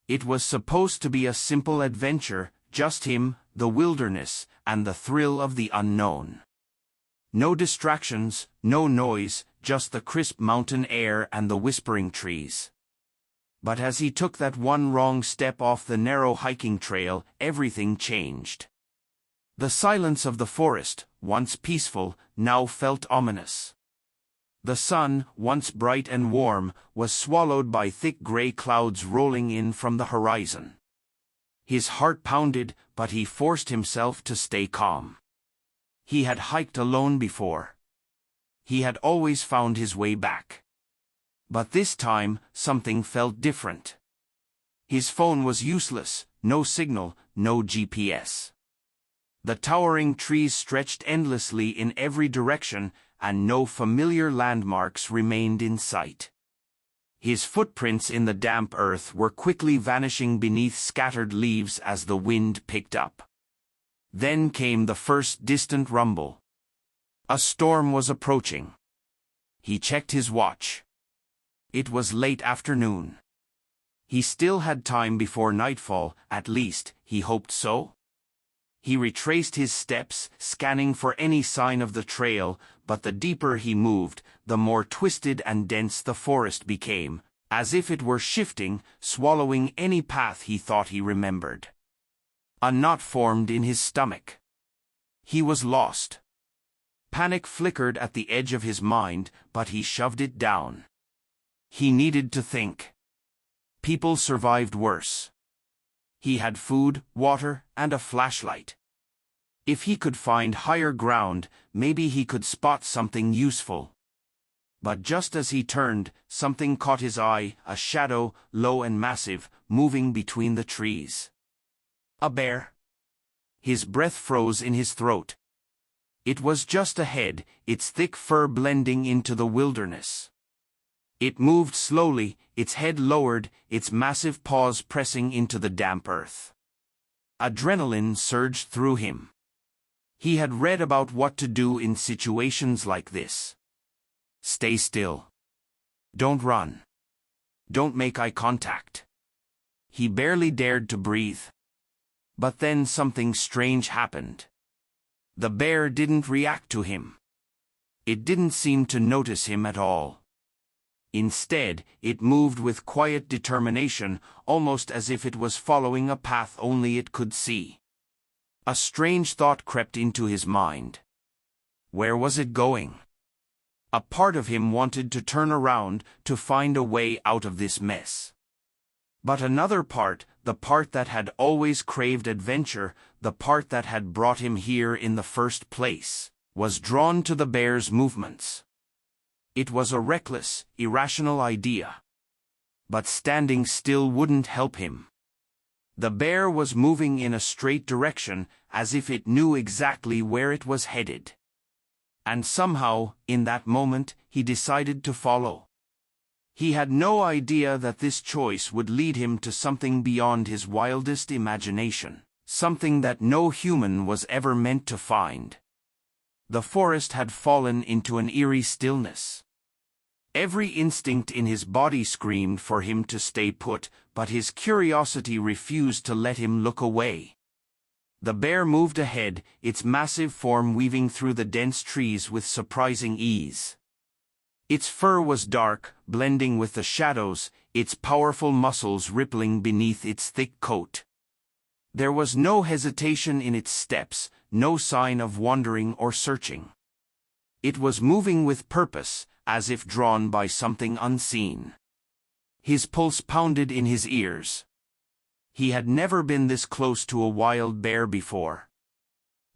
It was supposed to be a simple adventure, just him, the wilderness, and the thrill of the unknown. No distractions, no noise, just the crisp mountain air and the whispering trees. But as he took that one wrong step off the narrow hiking trail, everything changed. The silence of the forest, once peaceful, now felt ominous. The sun, once bright and warm, was swallowed by thick gray clouds rolling in from the horizon. His heart pounded, but he forced himself to stay calm. He had hiked alone before. He had always found his way back. But this time, something felt different. His phone was useless, no signal, no GPS. The towering trees stretched endlessly in every direction, and no familiar landmarks remained in sight. His footprints in the damp earth were quickly vanishing beneath scattered leaves as the wind picked up. Then came the first distant rumble. A storm was approaching. He checked his watch. It was late afternoon. He still had time before nightfall, at least, he hoped so. He retraced his steps, scanning for any sign of the trail, but the deeper he moved, the more twisted and dense the forest became, as if it were shifting, swallowing any path he thought he remembered. A knot formed in his stomach. He was lost. Panic flickered at the edge of his mind, but he shoved it down. He needed to think. People survived worse. He had food, water, and a flashlight. If he could find higher ground, maybe he could spot something useful. But just as he turned, something caught his eye, a shadow, low and massive, moving between the trees. A bear. His breath froze in his throat. It was just ahead, its thick fur blending into the wilderness. It moved slowly, its head lowered, its massive paws pressing into the damp earth. Adrenaline surged through him. He had read about what to do in situations like this. Stay still. Don't run. Don't make eye contact. He barely dared to breathe. But then something strange happened. The bear didn't react to him. It didn't seem to notice him at all. Instead, it moved with quiet determination, almost as if it was following a path only it could see. A strange thought crept into his mind. Where was it going? A part of him wanted to turn around, to find a way out of this mess. But another part, the part that had always craved adventure, the part that had brought him here in the first place, was drawn to the bear's movements. It was a reckless, irrational idea. But standing still wouldn't help him. The bear was moving in a straight direction, as if it knew exactly where it was headed. And somehow, in that moment, he decided to follow. He had no idea that this choice would lead him to something beyond his wildest imagination, something that no human was ever meant to find. The forest had fallen into an eerie stillness. Every instinct in his body screamed for him to stay put, but his curiosity refused to let him look away. The bear moved ahead, its massive form weaving through the dense trees with surprising ease. Its fur was dark, blending with the shadows, its powerful muscles rippling beneath its thick coat. There was no hesitation in its steps, no sign of wandering or searching. It was moving with purpose, as if drawn by something unseen. His pulse pounded in his ears. He had never been this close to a wild bear before.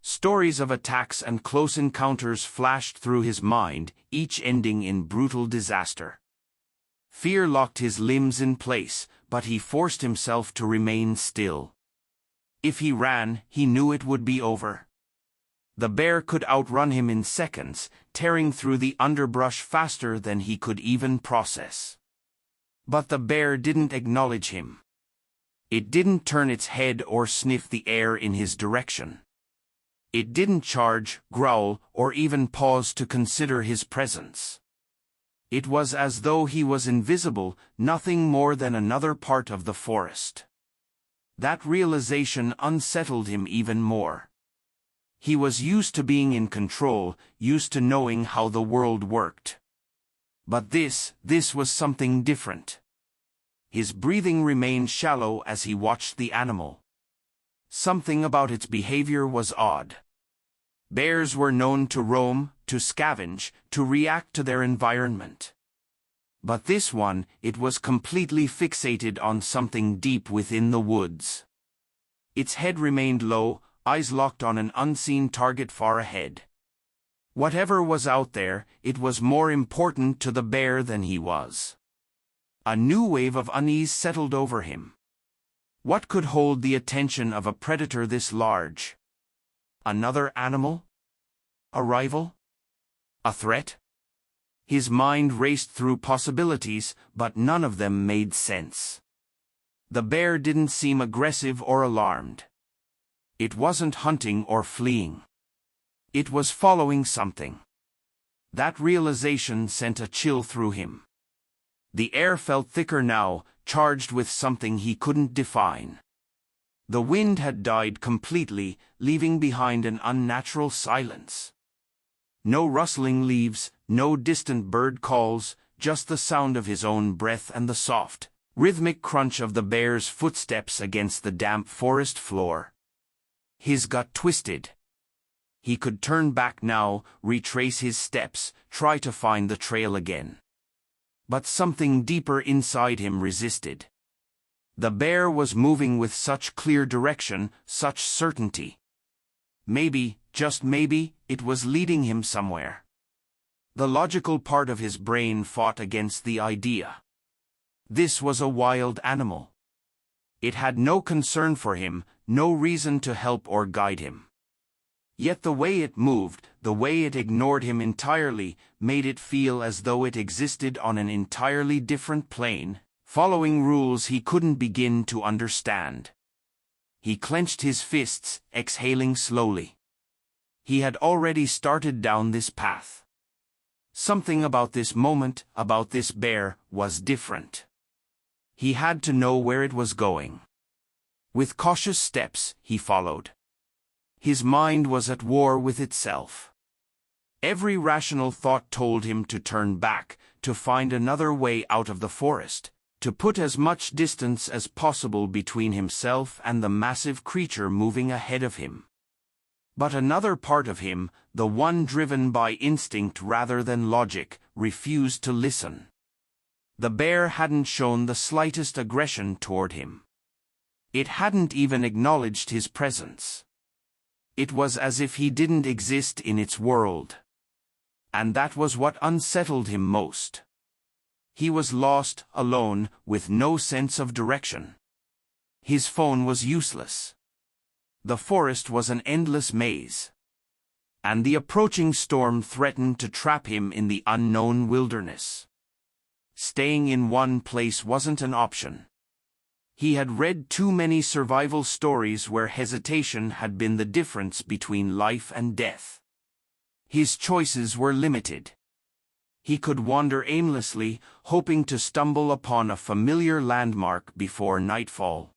Stories of attacks and close encounters flashed through his mind, each ending in brutal disaster. Fear locked his limbs in place, but he forced himself to remain still. If he ran, he knew it would be over. The bear could outrun him in seconds, tearing through the underbrush faster than he could even process. But the bear didn't acknowledge him. It didn't turn its head or sniff the air in his direction. It didn't charge, growl, or even pause to consider his presence. It was as though he was invisible, nothing more than another part of the forest. That realization unsettled him even more. He was used to being in control, used to knowing how the world worked. But this was something different. His breathing remained shallow as he watched the animal. Something about its behavior was odd. Bears were known to roam, to scavenge, to react to their environment. But this one, it was completely fixated on something deep within the woods. Its head remained low, eyes locked on an unseen target far ahead. Whatever was out there, it was more important to the bear than he was. A new wave of unease settled over him. What could hold the attention of a predator this large? Another animal? A rival? A threat? His mind raced through possibilities, but none of them made sense. The bear didn't seem aggressive or alarmed. It wasn't hunting or fleeing. It was following something. That realization sent a chill through him. The air felt thicker now, charged with something he couldn't define. The wind had died completely, leaving behind an unnatural silence. No rustling leaves, no distant bird calls, just the sound of his own breath and the soft, rhythmic crunch of the bear's footsteps against the damp forest floor. His gut twisted. He could turn back now, retrace his steps, try to find the trail again. But something deeper inside him resisted. The bear was moving with such clear direction, such certainty. Maybe, just maybe, it was leading him somewhere. The logical part of his brain fought against the idea. This was a wild animal. It had no concern for him, no reason to help or guide him. Yet the way it moved, the way it ignored him entirely, made it feel as though it existed on an entirely different plane, following rules he couldn't begin to understand. He clenched his fists, exhaling slowly. He had already started down this path. Something about this moment, about this bear, was different. He had to know where it was going. With cautious steps, he followed. His mind was at war with itself. Every rational thought told him to turn back, to find another way out of the forest, to put as much distance as possible between himself and the massive creature moving ahead of him. But another part of him, the one driven by instinct rather than logic, refused to listen. The bear hadn't shown the slightest aggression toward him. It hadn't even acknowledged his presence. It was as if he didn't exist in its world. And that was what unsettled him most. He was lost, alone, with no sense of direction. His phone was useless. The forest was an endless maze. And the approaching storm threatened to trap him in the unknown wilderness. Staying in one place wasn't an option. He had read too many survival stories where hesitation had been the difference between life and death. His choices were limited. He could wander aimlessly, hoping to stumble upon a familiar landmark before nightfall.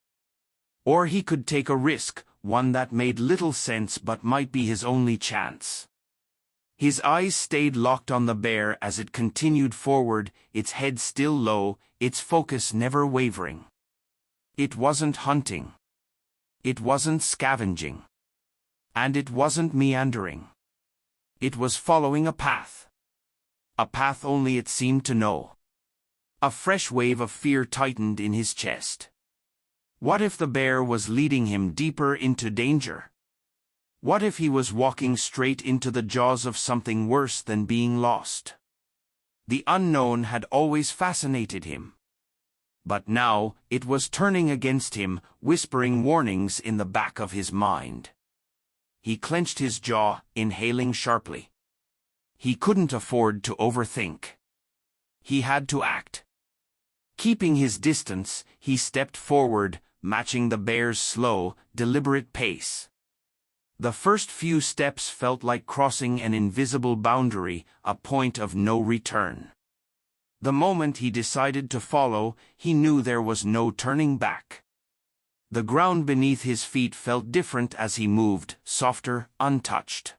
Or he could take a risk, one that made little sense but might be his only chance. His eyes stayed locked on the bear as it continued forward, its head still low, its focus never wavering. It wasn't hunting. It wasn't scavenging. And it wasn't meandering. It was following a path. A path only it seemed to know. A fresh wave of fear tightened in his chest. What if the bear was leading him deeper into danger? What if he was walking straight into the jaws of something worse than being lost? The unknown had always fascinated him. But now, it was turning against him, whispering warnings in the back of his mind. He clenched his jaw, inhaling sharply. He couldn't afford to overthink. He had to act. Keeping his distance, he stepped forward, matching the bear's slow, deliberate pace. The first few steps felt like crossing an invisible boundary, a point of no return. The moment he decided to follow, he knew there was no turning back. The ground beneath his feet felt different as he moved, softer, untouched.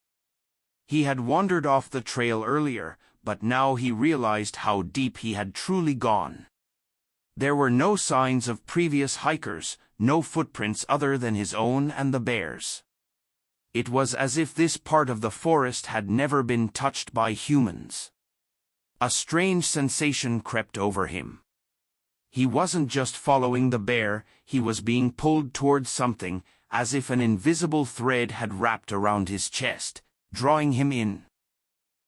He had wandered off the trail earlier, but now he realized how deep he had truly gone. There were no signs of previous hikers, no footprints other than his own and the bear's. It was as if this part of the forest had never been touched by humans. A strange sensation crept over him. He wasn't just following the bear, he was being pulled towards something, as if an invisible thread had wrapped around his chest, drawing him in.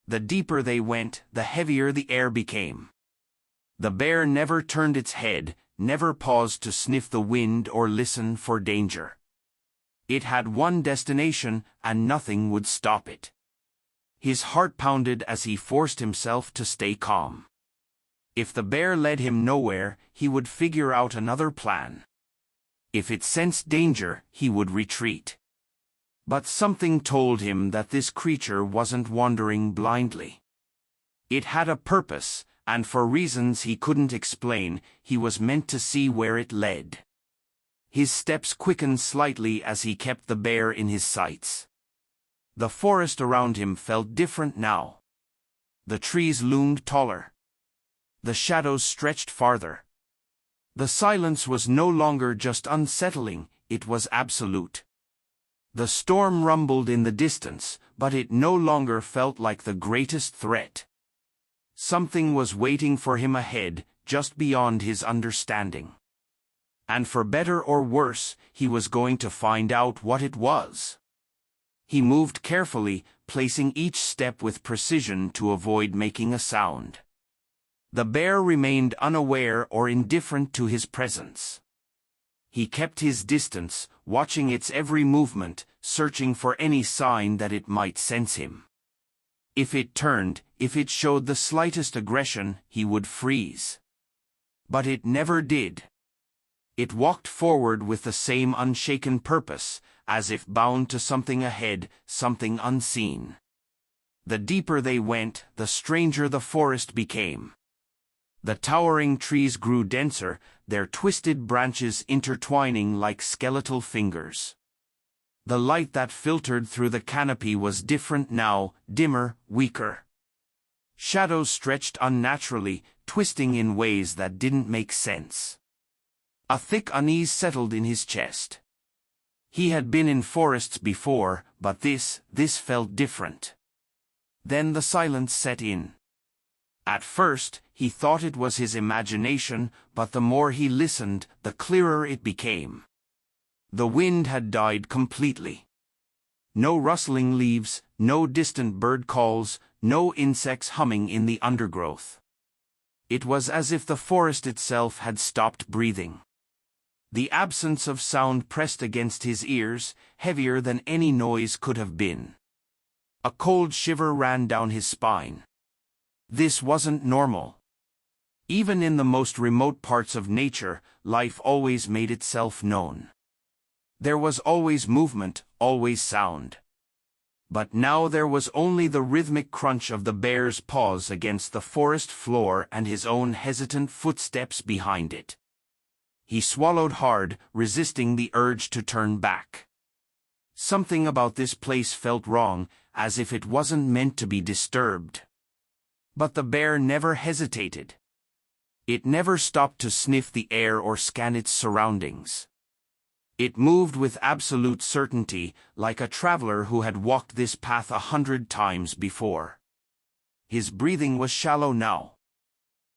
The deeper they went, the heavier the air became. The bear never turned its head, never paused to sniff the wind or listen for danger. It had one destination, and nothing would stop it. His heart pounded as he forced himself to stay calm. If the bear led him nowhere, he would figure out another plan. If it sensed danger, he would retreat. But something told him that this creature wasn't wandering blindly. It had a purpose, and for reasons he couldn't explain, he was meant to see where it led. His steps quickened slightly as he kept the bear in his sights. The forest around him felt different now. The trees loomed taller. The shadows stretched farther. The silence was no longer just unsettling, it was absolute. The storm rumbled in the distance, but it no longer felt like the greatest threat. Something was waiting for him ahead, just beyond his understanding. And for better or worse, he was going to find out what it was. He moved carefully, placing each step with precision to avoid making a sound. The bear remained unaware or indifferent to his presence. He kept his distance, watching its every movement, searching for any sign that it might sense him. If it turned, if it showed the slightest aggression, he would freeze. But it never did. It walked forward with the same unshaken purpose, as if bound to something ahead, something unseen. The deeper they went, the stranger the forest became. The towering trees grew denser, their twisted branches intertwining like skeletal fingers. The light that filtered through the canopy was different now, dimmer, weaker. Shadows stretched unnaturally, twisting in ways that didn't make sense. A thick unease settled in his chest. He had been in forests before, but this felt different. Then the silence set in. At first, he thought it was his imagination, but the more he listened, the clearer it became. The wind had died completely. No rustling leaves, no distant bird calls, no insects humming in the undergrowth. It was as if the forest itself had stopped breathing. The absence of sound pressed against his ears, heavier than any noise could have been. A cold shiver ran down his spine. This wasn't normal. Even in the most remote parts of nature, life always made itself known. There was always movement, always sound. But now there was only the rhythmic crunch of the bear's paws against the forest floor and his own hesitant footsteps behind it. He swallowed hard, resisting the urge to turn back. Something about this place felt wrong, as if it wasn't meant to be disturbed. But the bear never hesitated. It never stopped to sniff the air or scan its surroundings. It moved with absolute certainty, like a traveler who had walked this path 100 times before. His breathing was shallow now.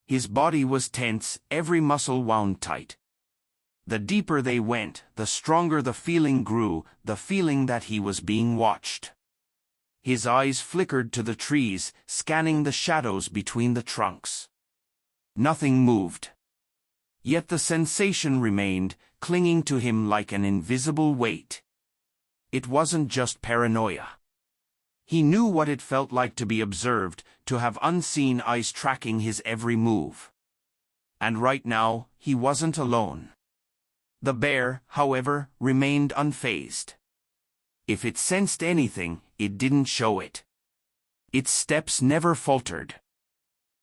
His body was tense, every muscle wound tight. The deeper they went, the stronger the feeling grew, the feeling that he was being watched. His eyes flickered to the trees, scanning the shadows between the trunks. Nothing moved. Yet the sensation remained, clinging to him like an invisible weight. It wasn't just paranoia. He knew what it felt like to be observed, to have unseen eyes tracking his every move. And right now, he wasn't alone. The bear, however, remained unfazed. If it sensed anything, it didn't show it. Its steps never faltered.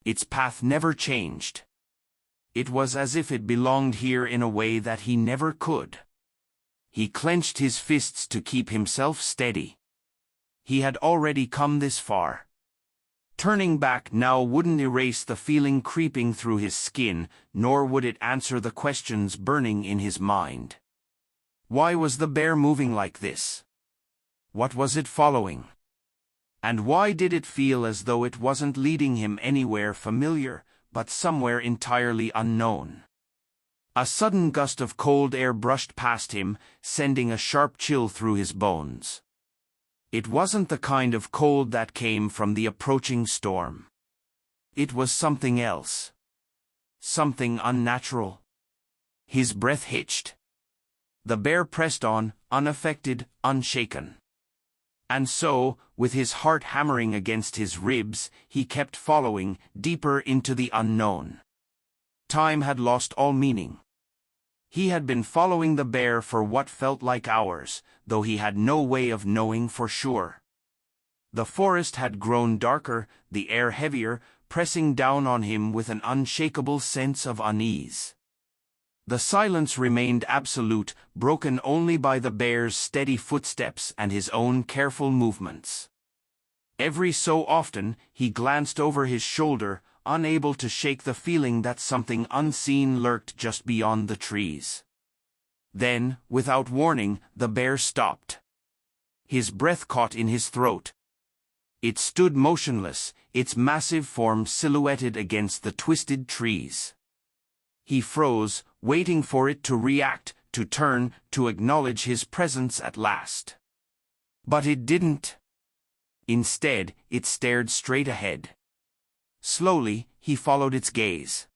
Its path never changed. It was as if it belonged here in a way that he never could. He clenched his fists to keep himself steady. He had already come this far. Turning back now wouldn't erase the feeling creeping through his skin, nor would it answer the questions burning in his mind. Why was the bear moving like this? What was it following? And why did it feel as though it wasn't leading him anywhere familiar, but somewhere entirely unknown? A sudden gust of cold air brushed past him, sending a sharp chill through his bones. It wasn't the kind of cold that came from the approaching storm. It was something else. Something unnatural. His breath hitched. The bear pressed on, unaffected, unshaken. And so, with his heart hammering against his ribs, he kept following, deeper into the unknown. Time had lost all meaning. He had been following the bear for what felt like hours, though he had no way of knowing for sure. The forest had grown darker, the air heavier, pressing down on him with an unshakable sense of unease. The silence remained absolute, broken only by the bear's steady footsteps and his own careful movements. Every so often, he glanced over his shoulder, unable to shake the feeling that something unseen lurked just beyond the trees. Then, without warning, the bear stopped. His breath caught in his throat. It stood motionless, its massive form silhouetted against the twisted trees. He froze, waiting for it to react, to turn, to acknowledge his presence at last. But it didn't. Instead, it stared straight ahead. Slowly, he followed its gaze.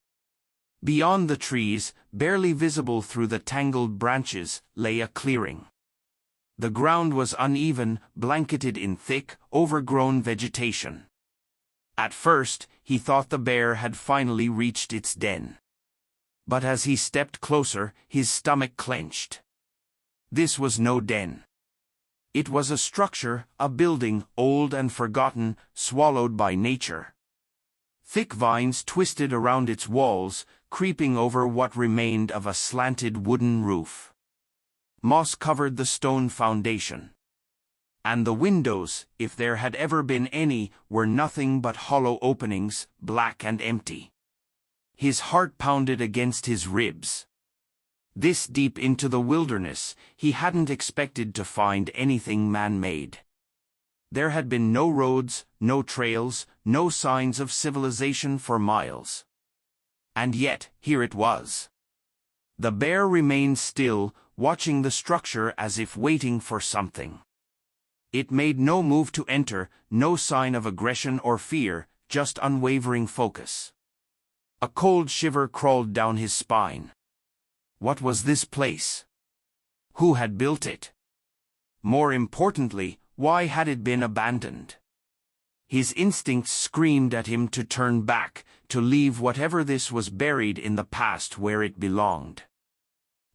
Beyond the trees, barely visible through the tangled branches, lay a clearing. The ground was uneven, blanketed in thick, overgrown vegetation. At first, he thought the bear had finally reached its den. But as he stepped closer, his stomach clenched. This was no den. It was a structure, a building, old and forgotten, swallowed by nature. Thick vines twisted around its walls, creeping over what remained of a slanted wooden roof. Moss covered the stone foundation. And the windows, if there had ever been any, were nothing but hollow openings, black and empty. His heart pounded against his ribs. This deep into the wilderness, he hadn't expected to find anything man-made. There had been no roads, no trails, no signs of civilization for miles. And yet, here it was. The bear remained still, watching the structure as if waiting for something. It made no move to enter, no sign of aggression or fear, just unwavering focus. A cold shiver crawled down his spine. What was this place? Who had built it? More importantly, why had it been abandoned? His instincts screamed at him to turn back, to leave whatever this was buried in the past where it belonged.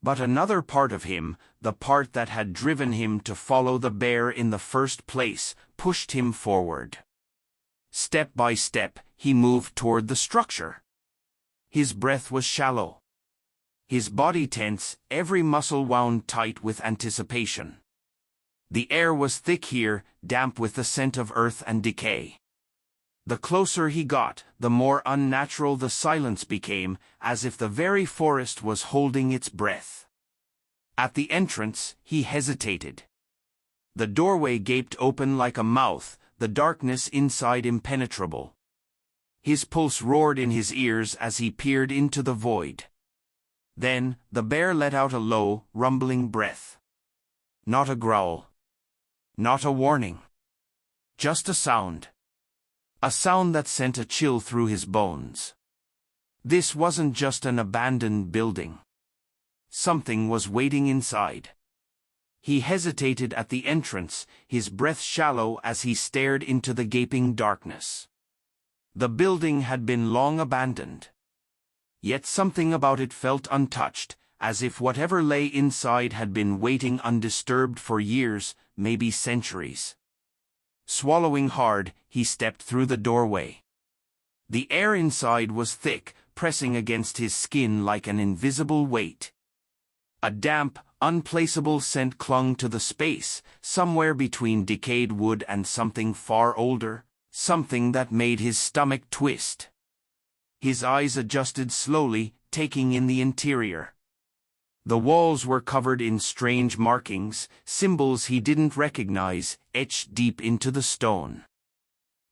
But another part of him, the part that had driven him to follow the bear in the first place, pushed him forward. Step by step, he moved toward the structure. His breath was shallow. His body tense, every muscle wound tight with anticipation. The air was thick here, damp with the scent of earth and decay. The closer he got, the more unnatural the silence became, as if the very forest was holding its breath. At the entrance, he hesitated. The doorway gaped open like a mouth, the darkness inside impenetrable. His pulse roared in his ears as he peered into the void. Then, the bear let out a low, rumbling breath. Not a growl. Not a warning. Just a sound. A sound that sent a chill through his bones. This wasn't just an abandoned building. Something was waiting inside. He hesitated at the entrance, his breath shallow as he stared into the gaping darkness. The building had been long abandoned. Yet something about it felt untouched, as if whatever lay inside had been waiting undisturbed for years, maybe centuries. Swallowing hard, he stepped through the doorway. The air inside was thick, pressing against his skin like an invisible weight. A damp, unplaceable scent clung to the space, somewhere between decayed wood and something far older, something that made his stomach twist. His eyes adjusted slowly, taking in the interior. The walls were covered in strange markings, symbols he didn't recognize, etched deep into the stone.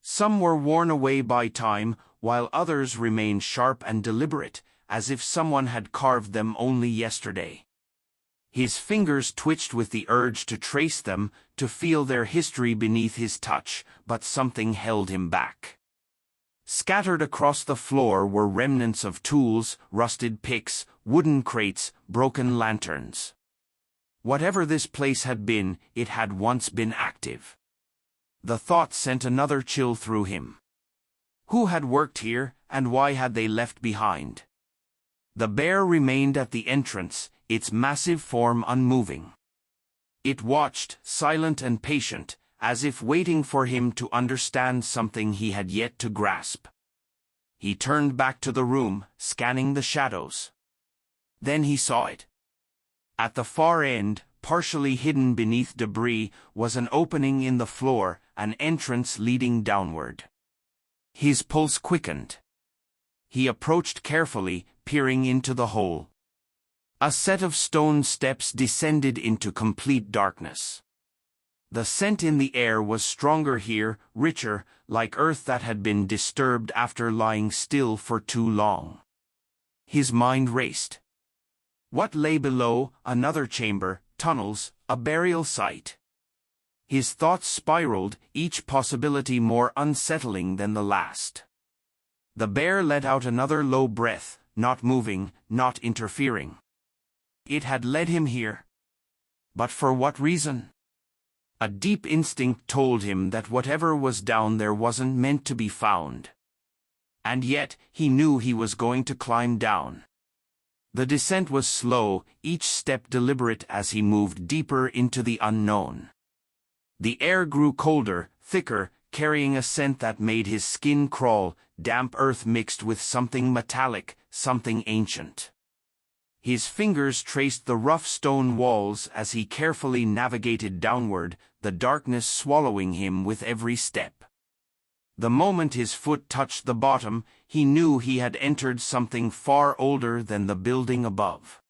Some were worn away by time, while others remained sharp and deliberate, as if someone had carved them only yesterday. His fingers twitched with the urge to trace them, to feel their history beneath his touch, but something held him back. Scattered across the floor were remnants of tools, rusted picks, wooden crates, broken lanterns. Whatever this place had been, it had once been active. The thought sent another chill through him. Who had worked here, and why had they left behind? The bear remained at the entrance, its massive form unmoving. It watched, silent and patient, as if waiting for him to understand something he had yet to grasp. He turned back to the room, scanning the shadows. Then he saw it. At the far end, partially hidden beneath debris, was an opening in the floor, an entrance leading downward. His pulse quickened. He approached carefully, peering into the hole. A set of stone steps descended into complete darkness. The scent in the air was stronger here, richer, like earth that had been disturbed after lying still for too long. His mind raced. What lay below? Another chamber, tunnels, a burial site. His thoughts spiraled, each possibility more unsettling than the last. The bear let out another low breath, not moving, not interfering. It had led him here. But for what reason? A deep instinct told him that whatever was down there wasn't meant to be found. And yet, he knew he was going to climb down. The descent was slow, each step deliberate as he moved deeper into the unknown. The air grew colder, thicker, carrying a scent that made his skin crawl, damp earth mixed with something metallic, something ancient. His fingers traced the rough stone walls as he carefully navigated downward, the darkness swallowing him with every step. The moment his foot touched the bottom, he knew he had entered something far older than the building above.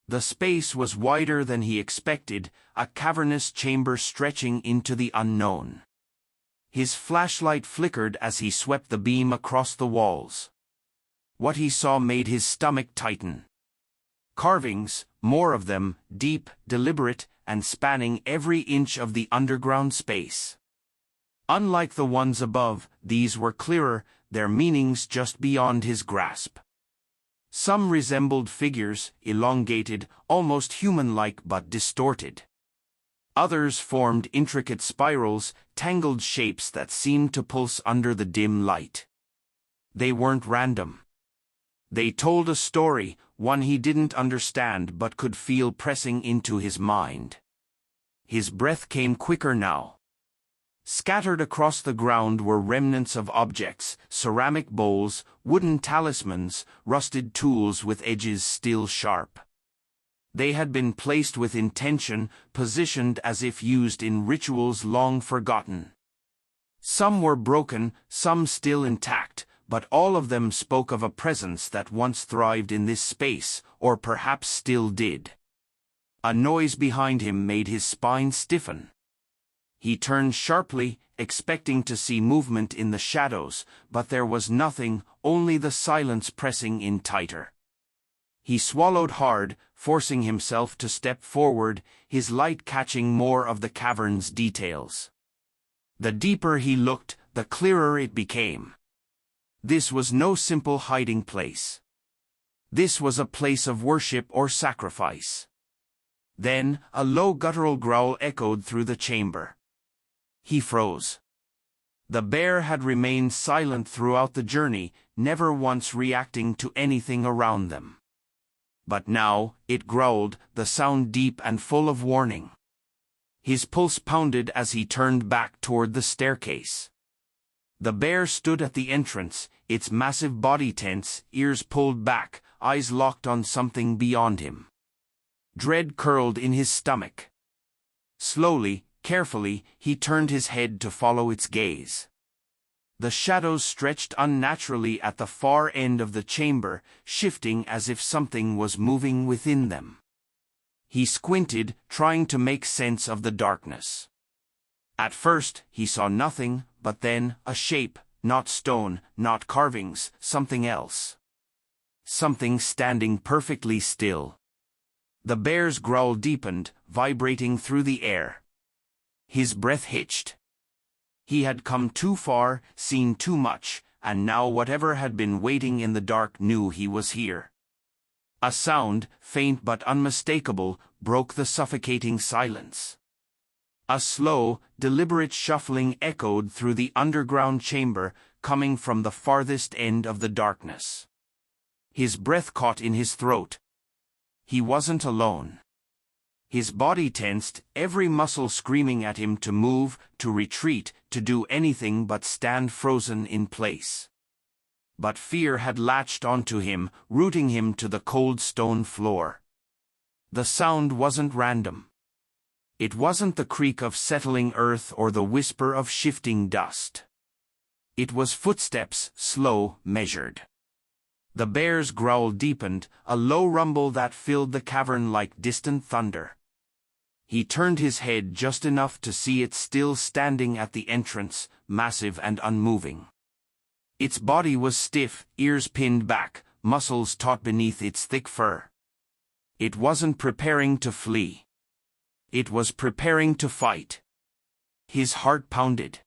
The space was wider than he expected, a cavernous chamber stretching into the unknown. His flashlight flickered as he swept the beam across the walls. What he saw made his stomach tighten. Carvings, more of them, deep, deliberate, and spanning every inch of the underground space. Unlike the ones above, these were clearer, their meanings just beyond his grasp. Some resembled figures, elongated, almost human-like but distorted. Others formed intricate spirals, tangled shapes that seemed to pulse under the dim light. They weren't random. They told a story, one he didn't understand but could feel pressing into his mind. His breath came quicker now. Scattered across the ground were remnants of objects, ceramic bowls, wooden talismans, rusted tools with edges still sharp. They had been placed with intention, positioned as if used in rituals long forgotten. Some were broken, some still intact, but all of them spoke of a presence that once thrived in this space, or perhaps still did. A noise behind him made his spine stiffen. He turned sharply, expecting to see movement in the shadows, but there was nothing, only the silence pressing in tighter. He swallowed hard, forcing himself to step forward, his light catching more of the cavern's details. The deeper he looked, the clearer it became. This was no simple hiding place. This was a place of worship or sacrifice. Then, a low guttural growl echoed through the chamber. He froze. The bear had remained silent throughout the journey, never once reacting to anything around them. But now, it growled, the sound deep and full of warning. His pulse pounded as he turned back toward the staircase. The bear stood at the entrance, its massive body tense, ears pulled back, eyes locked on something beyond him. Dread curled in his stomach. Slowly, carefully, he turned his head to follow its gaze. The shadows stretched unnaturally at the far end of the chamber, shifting as if something was moving within them. He squinted, trying to make sense of the darkness. At first, he saw nothing, but then, a shape, not stone, not carvings, something else. Something standing perfectly still. The bear's growl deepened, vibrating through the air. His breath hitched. He had come too far, seen too much, and now whatever had been waiting in the dark knew he was here. A sound, faint but unmistakable, broke the suffocating silence. A slow, deliberate shuffling echoed through the underground chamber, coming from the farthest end of the darkness. His breath caught in his throat. He wasn't alone. His body tensed, every muscle screaming at him to move, to retreat, to do anything but stand frozen in place. But fear had latched onto him, rooting him to the cold stone floor. The sound wasn't random. It wasn't the creak of settling earth or the whisper of shifting dust. It was footsteps, slow, measured. The bear's growl deepened, a low rumble that filled the cavern like distant thunder. He turned his head just enough to see it still standing at the entrance, massive and unmoving. Its body was stiff, ears pinned back, muscles taut beneath its thick fur. It wasn't preparing to flee. It was preparing to fight. His heart pounded.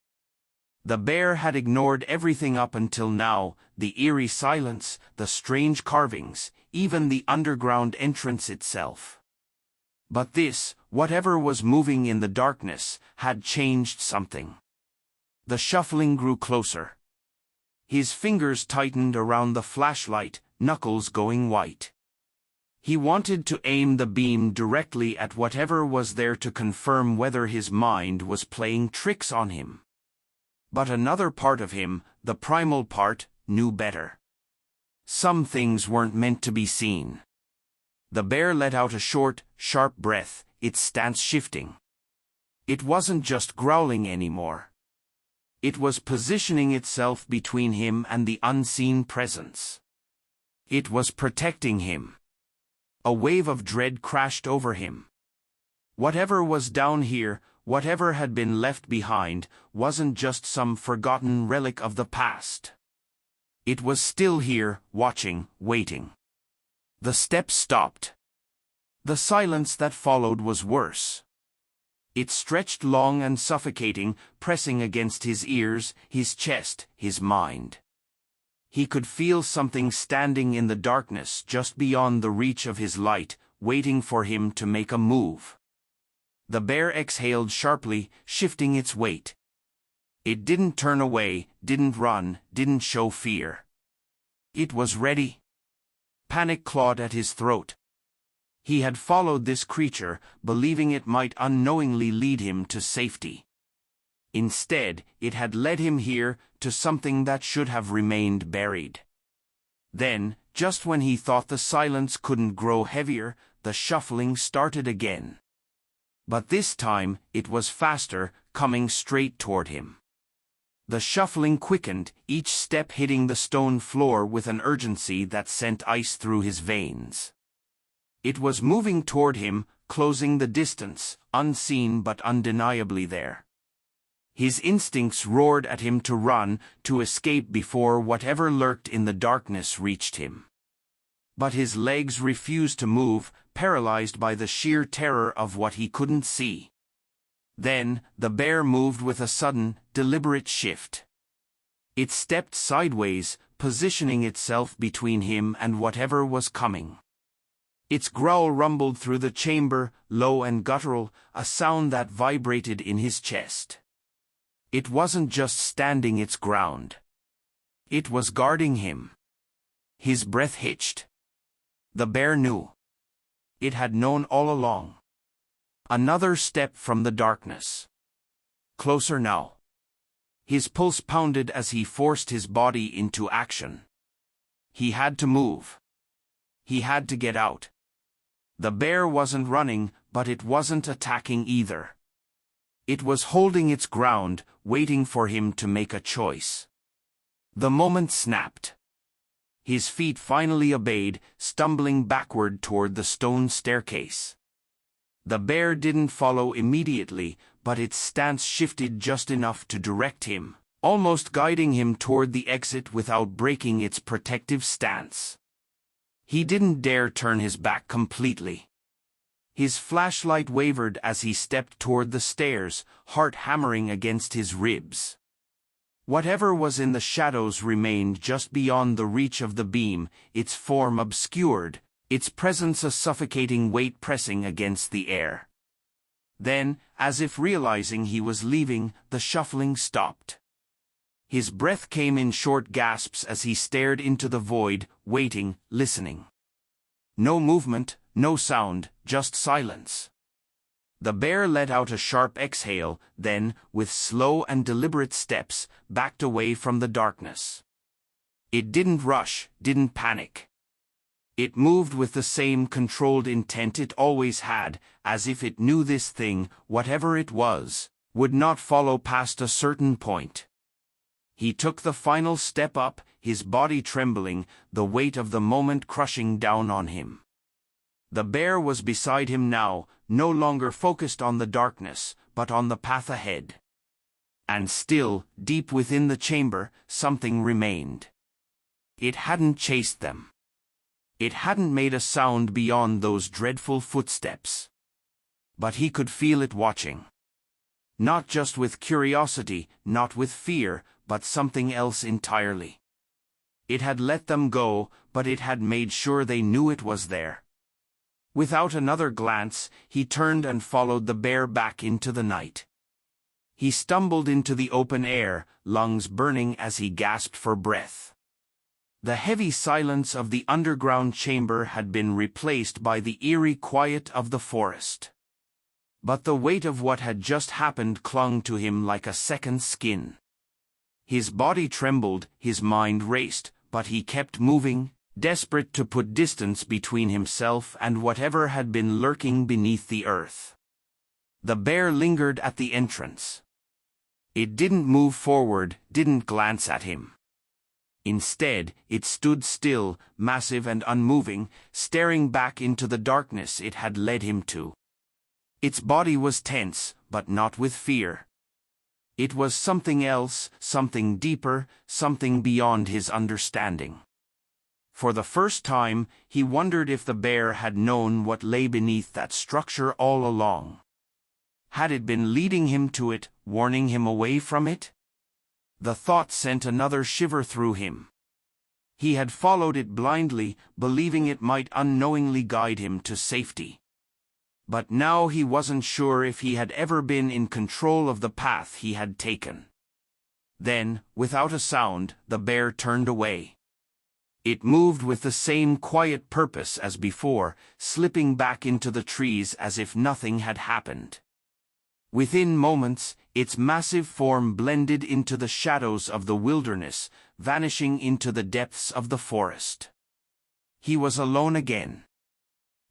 The bear had ignored everything up until now, the eerie silence, the strange carvings, even the underground entrance itself. But this, whatever was moving in the darkness, had changed something. The shuffling grew closer. His fingers tightened around the flashlight, knuckles going white. He wanted to aim the beam directly at whatever was there to confirm whether his mind was playing tricks on him. But another part of him, the primal part, knew better. Some things weren't meant to be seen. The bear let out a short, sharp breath, its stance shifting. It wasn't just growling anymore. It was positioning itself between him and the unseen presence. It was protecting him. A wave of dread crashed over him. Whatever was down here, whatever had been left behind, wasn't just some forgotten relic of the past. It was still here, watching, waiting. The steps stopped. The silence that followed was worse. It stretched long and suffocating, pressing against his ears, his chest, his mind. He could feel something standing in the darkness just beyond the reach of his light, waiting for him to make a move. The bear exhaled sharply, shifting its weight. It didn't turn away, didn't run, didn't show fear. It was ready. Panic clawed at his throat. He had followed this creature, believing it might unknowingly lead him to safety. Instead, it had led him here, to something that should have remained buried. Then, just when he thought the silence couldn't grow heavier, the shuffling started again. But this time, it was faster, coming straight toward him. The shuffling quickened, each step hitting the stone floor with an urgency that sent ice through his veins. It was moving toward him, closing the distance, unseen but undeniably there. His instincts roared at him to run, to escape before whatever lurked in the darkness reached him. But his legs refused to move, paralyzed by the sheer terror of what he couldn't see. Then, the bear moved with a sudden, deliberate shift. It stepped sideways, positioning itself between him and whatever was coming. Its growl rumbled through the chamber, low and guttural, a sound that vibrated in his chest. It wasn't just standing its ground. It was guarding him. His breath hitched. The bear knew. It had known all along. Another step from the darkness. Closer now. His pulse pounded as he forced his body into action. He had to move. He had to get out. The bear wasn't running, but it wasn't attacking either. It was holding its ground, waiting for him to make a choice. The moment snapped. His feet finally obeyed, stumbling backward toward the stone staircase. The bear didn't follow immediately, but its stance shifted just enough to direct him, almost guiding him toward the exit without breaking its protective stance. He didn't dare turn his back completely. His flashlight wavered as he stepped toward the stairs, heart hammering against his ribs. Whatever was in the shadows remained just beyond the reach of the beam, its form obscured, its presence a suffocating weight pressing against the air. Then, as if realizing he was leaving, the shuffling stopped. His breath came in short gasps as he stared into the void, waiting, listening. No movement, no sound, just silence. The bear let out a sharp exhale, then, with slow and deliberate steps, backed away from the darkness. It didn't rush, didn't panic. It moved with the same controlled intent it always had, as if it knew this thing, whatever it was, would not follow past a certain point. He took the final step up, his body trembling, the weight of the moment crushing down on him. The bear was beside him now, no longer focused on the darkness, but on the path ahead. And still, deep within the chamber, something remained. It hadn't chased them. It hadn't made a sound beyond those dreadful footsteps. But he could feel it watching. Not just with curiosity, not with fear, but something else entirely. It had let them go, but it had made sure they knew it was there. Without another glance, he turned and followed the bear back into the night. He stumbled into the open air, lungs burning as he gasped for breath. The heavy silence of the underground chamber had been replaced by the eerie quiet of the forest. But the weight of what had just happened clung to him like a second skin. His body trembled, his mind raced, but he kept moving, desperate to put distance between himself and whatever had been lurking beneath the earth. The bear lingered at the entrance. It didn't move forward, didn't glance at him. Instead, it stood still, massive and unmoving, staring back into the darkness it had led him to. Its body was tense, but not with fear. It was something else, something deeper, something beyond his understanding. For the first time, he wondered if the bear had known what lay beneath that structure all along. Had it been leading him to it, warning him away from it? The thought sent another shiver through him. He had followed it blindly, believing it might unknowingly guide him to safety. But now he wasn't sure if he had ever been in control of the path he had taken. Then, without a sound, the bear turned away. It moved with the same quiet purpose as before, slipping back into the trees as if nothing had happened. Within moments, its massive form blended into the shadows of the wilderness, vanishing into the depths of the forest. He was alone again.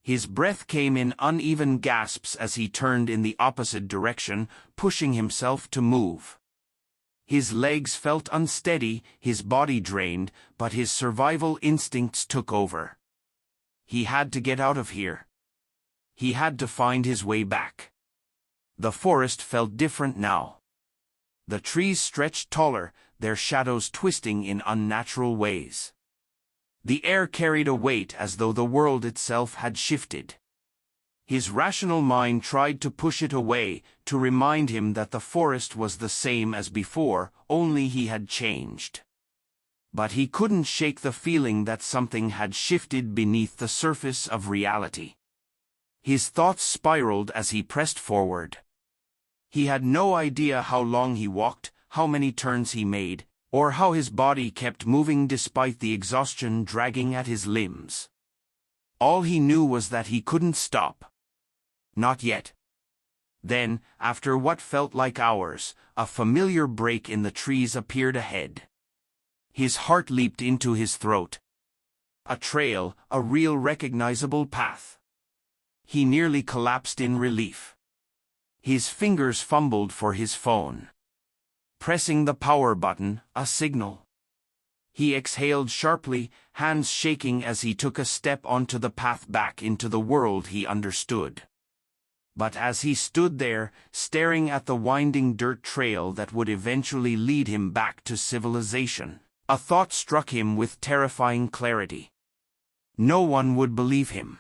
His breath came in uneven gasps as he turned in the opposite direction, pushing himself to move. His legs felt unsteady, his body drained, but his survival instincts took over. He had to get out of here. He had to find his way back. The forest felt different now. The trees stretched taller, their shadows twisting in unnatural ways. The air carried a weight as though the world itself had shifted. His rational mind tried to push it away, to remind him that the forest was the same as before, only he had changed. But he couldn't shake the feeling that something had shifted beneath the surface of reality. His thoughts spiraled as he pressed forward. He had no idea how long he walked, how many turns he made, or how his body kept moving despite the exhaustion dragging at his limbs. All he knew was that he couldn't stop. Not yet. Then, after what felt like hours, a familiar break in the trees appeared ahead. His heart leaped into his throat. A trail, a real recognizable path. He nearly collapsed in relief. His fingers fumbled for his phone. Pressing the power button, a signal. He exhaled sharply, hands shaking as he took a step onto the path back into the world he understood. But as he stood there, staring at the winding dirt trail that would eventually lead him back to civilization, a thought struck him with terrifying clarity. No one would believe him.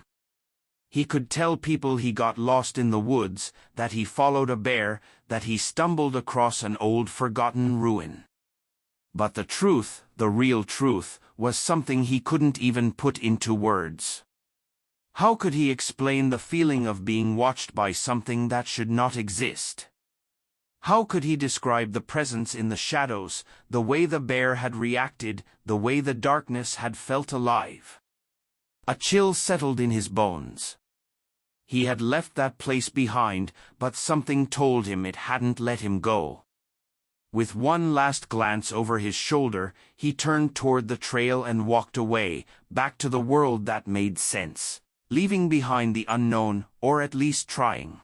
He could tell people he got lost in the woods, that he followed a bear, that he stumbled across an old forgotten ruin. But the truth, the real truth, was something he couldn't even put into words. How could he explain the feeling of being watched by something that should not exist? How could he describe the presence in the shadows, the way the bear had reacted, the way the darkness had felt alive? A chill settled in his bones. He had left that place behind, but something told him it hadn't let him go. With one last glance over his shoulder, he turned toward the trail and walked away, back to the world that made sense, leaving behind the unknown, or at least trying.